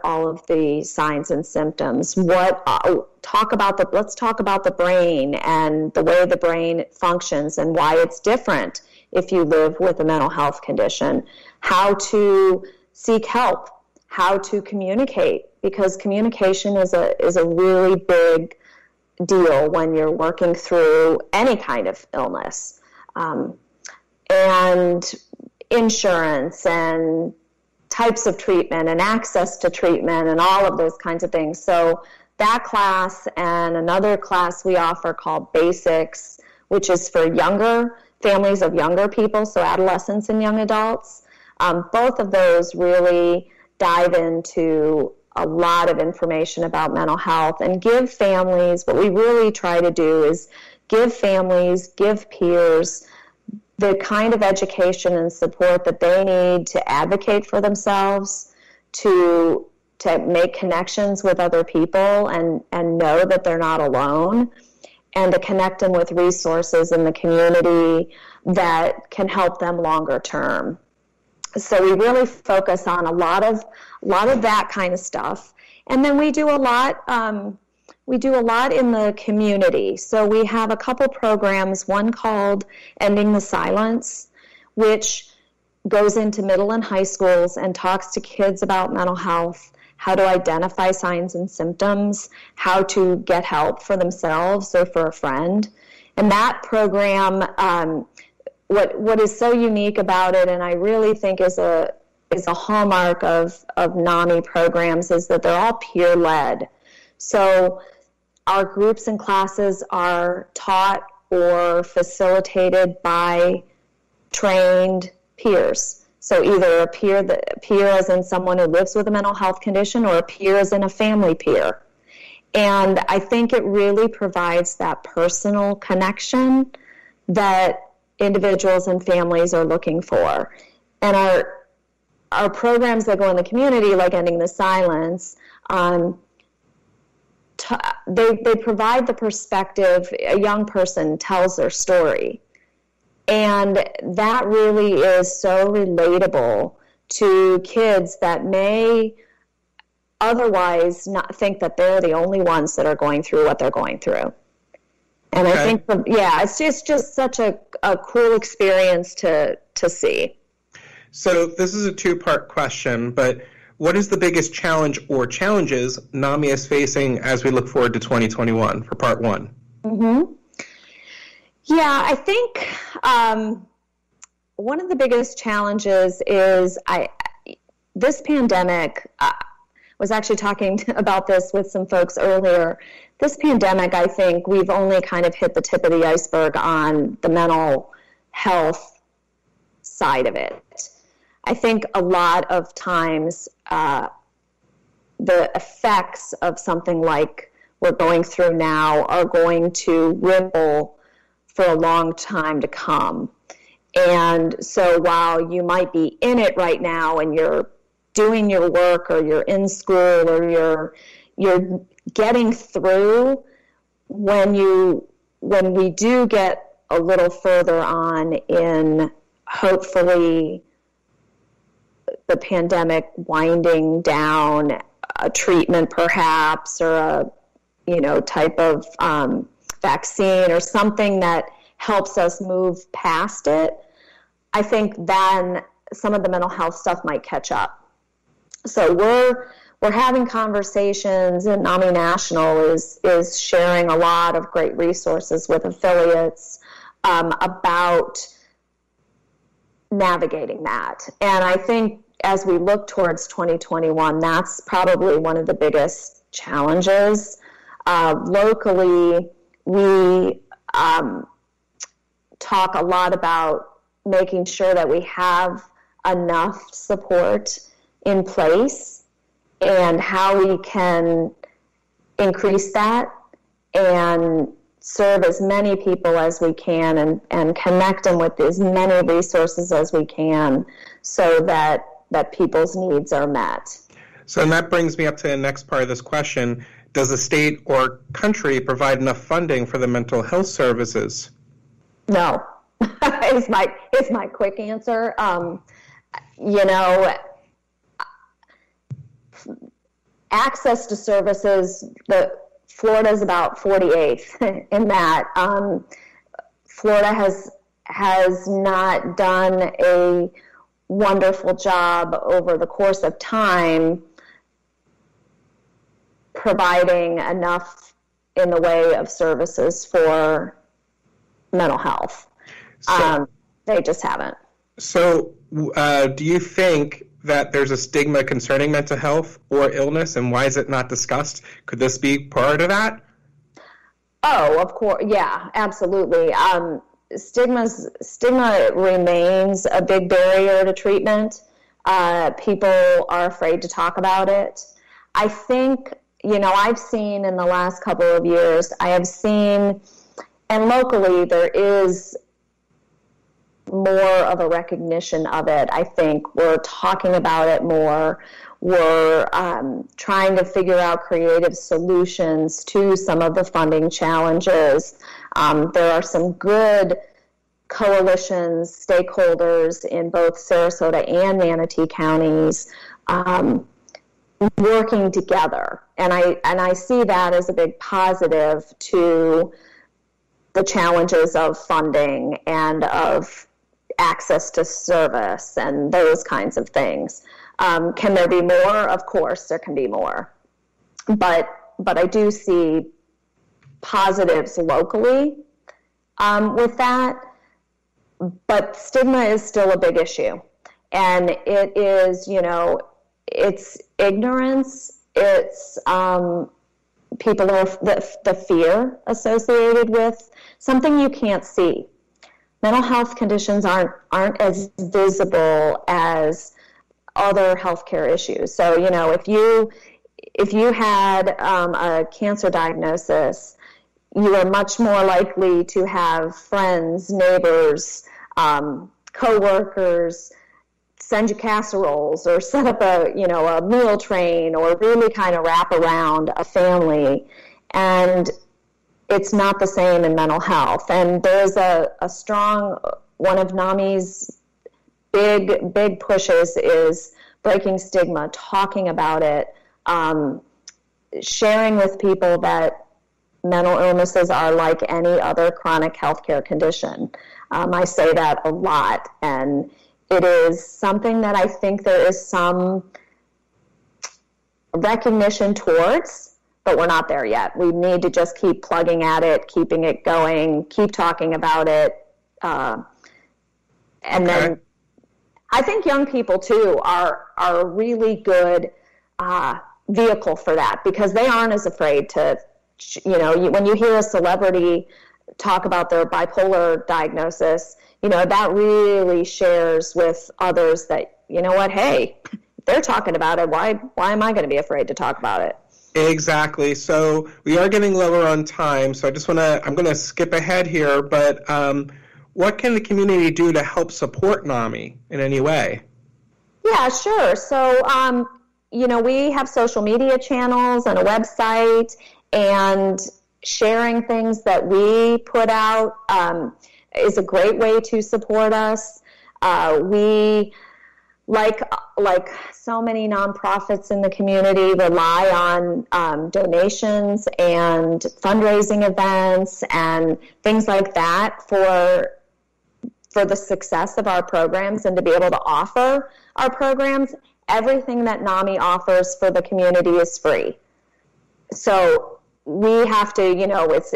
all of the signs and symptoms. Let's talk about the brain and the way the brain functions and why it's different if you live with a mental health condition. How to seek help, how to communicate, because communication is a really big deal when you're working through any kind of illness, and insurance and types of treatment and access to treatment and all of those kinds of things. So that class and another class we offer called Basics, which is for families of younger people, so adolescents and young adults. Both of those really dive into a lot of information about mental health and give families, what we really try to do is give families, give peers the kind of education and support that they need to advocate for themselves, to make connections with other people and know that they're not alone, and to connect them with resources in the community that can help them longer term. So we really focus on a lot of that kind of stuff. And then we do a lot in the community. So we have a couple programs, one called Ending the Silence, which goes into middle and high schools and talks to kids about mental health, how to identify signs and symptoms, how to get help for themselves or for a friend. And that program, what is so unique about it, and I really think is a hallmark of NAMI programs, is that they're all peer-led. So our groups and classes are taught or facilitated by trained peers. So either a peer as in someone who lives with a mental health condition, or a peer as in a family peer. And I think it really provides that personal connection that individuals and families are looking for. And our programs that go in the community, like Ending the Silence, they provide the perspective. A young person tells their story, and that really is so relatable to kids that may otherwise not think that they're the only ones that are going through what they're going through. And okay. I think, it's just such a cool experience to see. So this is a two-part question, but what is the biggest challenge or challenges NAMI is facing as we look forward to 2021 for part one? Mm-hmm. Yeah, I think one of the biggest challenges is this pandemic. Was actually talking about this with some folks earlier. This pandemic, I think we've only kind of hit the tip of the iceberg on the mental health side of it. I think a lot of times the effects of something like we're going through now are going to ripple for a long time to come. And so while you might be in it right now and you're doing your work, or you're in school, or you're getting through, when we do get a little further on in hopefully the pandemic winding down, a treatment perhaps, or a type of vaccine or something that helps us move past it, I think then some of the mental health stuff might catch up. So we're having conversations, and NAMI National is sharing a lot of great resources with affiliates about navigating that. And I think as we look towards 2021, that's probably one of the biggest challenges. Locally, we talk a lot about making sure that we have enough support in place and how we can increase that and serve as many people as we can and connect them with as many resources as we can so that people's needs are met. So and that brings me up to the next part of this question. Does the state or country provide enough funding for the mental health services? No, is my quick answer. access to services, Florida is about 48th in that. Florida has not done a wonderful job over the course of time providing enough in the way of services for mental health. They just haven't. So do you think that there's a stigma concerning mental health or illness, and why is it not discussed? Could this be part of that? Oh, of course. Yeah, absolutely. Stigma remains a big barrier to treatment. People are afraid to talk about it. I think, I've seen in the last couple of years, and locally there is more of a recognition of it. I think we're talking about it more. We're trying to figure out creative solutions to some of the funding challenges. There are some good coalitions, stakeholders in both Sarasota and Manatee counties working together. And I see that as a big positive to the challenges of funding and of access to service and those kinds of things. Can there be more? Of course, there can be more. But I do see positives locally with that. But stigma is still a big issue. And it is, it's ignorance. It's people are the fear associated with something you can't see. Mental health conditions aren't as visible as other healthcare issues. So, if you had a cancer diagnosis, you are much more likely to have friends, neighbors, co-workers send you casseroles or set up a meal train or really kind of wrap around a family. And it's not the same in mental health. And there's a strong, one of NAMI's big pushes is breaking stigma, talking about it, sharing with people that mental illnesses are like any other chronic healthcare condition. I say that a lot, and it is something that I think there is some recognition towards, but we're not there yet. We need to just keep plugging at it, keeping it going, keep talking about it. And then I think young people, too, are a really good vehicle for that because they aren't as afraid to, when you hear a celebrity talk about their bipolar diagnosis, that really shares with others that, hey, they're talking about it. Why am I going to be afraid to talk about it? Exactly. So we are getting lower on time. So I'm going to skip ahead here, but what can the community do to help support NAMI in any way? Yeah, sure. So, we have social media channels and a website, and sharing things that we put out is a great way to support us. We, like so many nonprofits in the community, rely on donations and fundraising events and things like that for the success of our programs and to be able to offer our programs. Everything that NAMI offers for the community is free. So we have to,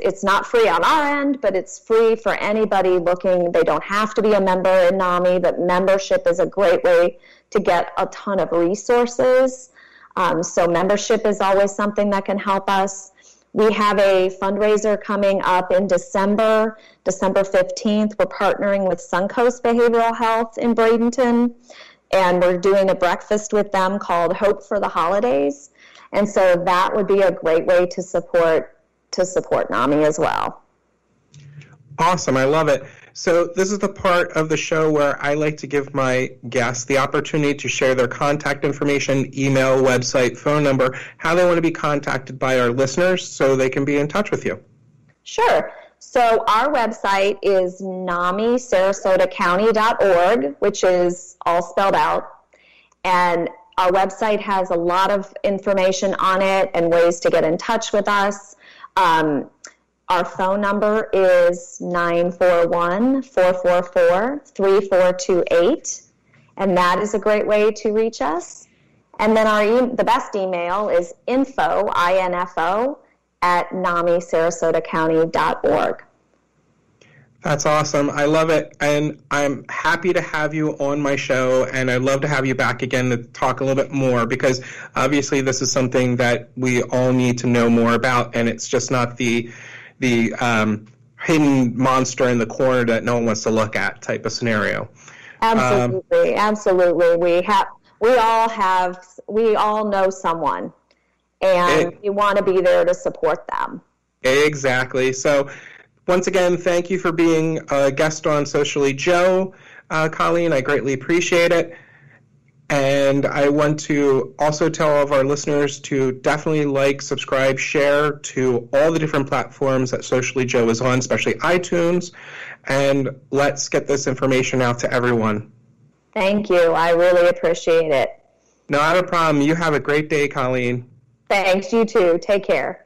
it's not free on our end, but it's free for anybody looking. They don't have to be a member in NAMI, but membership is a great way to get a ton of resources. So membership is always something that can help us. We have a fundraiser coming up in December 15th. We're partnering with Suncoast Behavioral Health in Bradenton, and we're doing a breakfast with them called Hope for the Holidays. And so that would be a great way to support NAMI as well. Awesome. I love it. So this is the part of the show where I like to give my guests the opportunity to share their contact information, email, website, phone number, how they want to be contacted by our listeners so they can be in touch with you. Sure. So our website is NAMISarasotaCounty.org, which is all spelled out. And our website has a lot of information on it and ways to get in touch with us. Our phone number is 941-444-3428, and that is a great way to reach us. And then the best email is info, I-N-F-O, at NAMI-SarasotaCounty.org. That's awesome. I love it. And I'm happy to have you on my show, and I'd love to have you back again to talk a little bit more, because obviously this is something that we all need to know more about, and it's just not the hidden monster in the corner that no one wants to look at type of scenario. Absolutely. Absolutely. We all know someone, and we want to be there to support them. Exactly. So once again, thank you for being a guest on Socially Joe, Colleen. I greatly appreciate it. And I want to also tell all of our listeners to definitely like, subscribe, share to all the different platforms that Socially Joe is on, especially iTunes. And let's get this information out to everyone. Thank you. I really appreciate it. Not a problem. You have a great day, Colleen. Thanks. You too. Take care.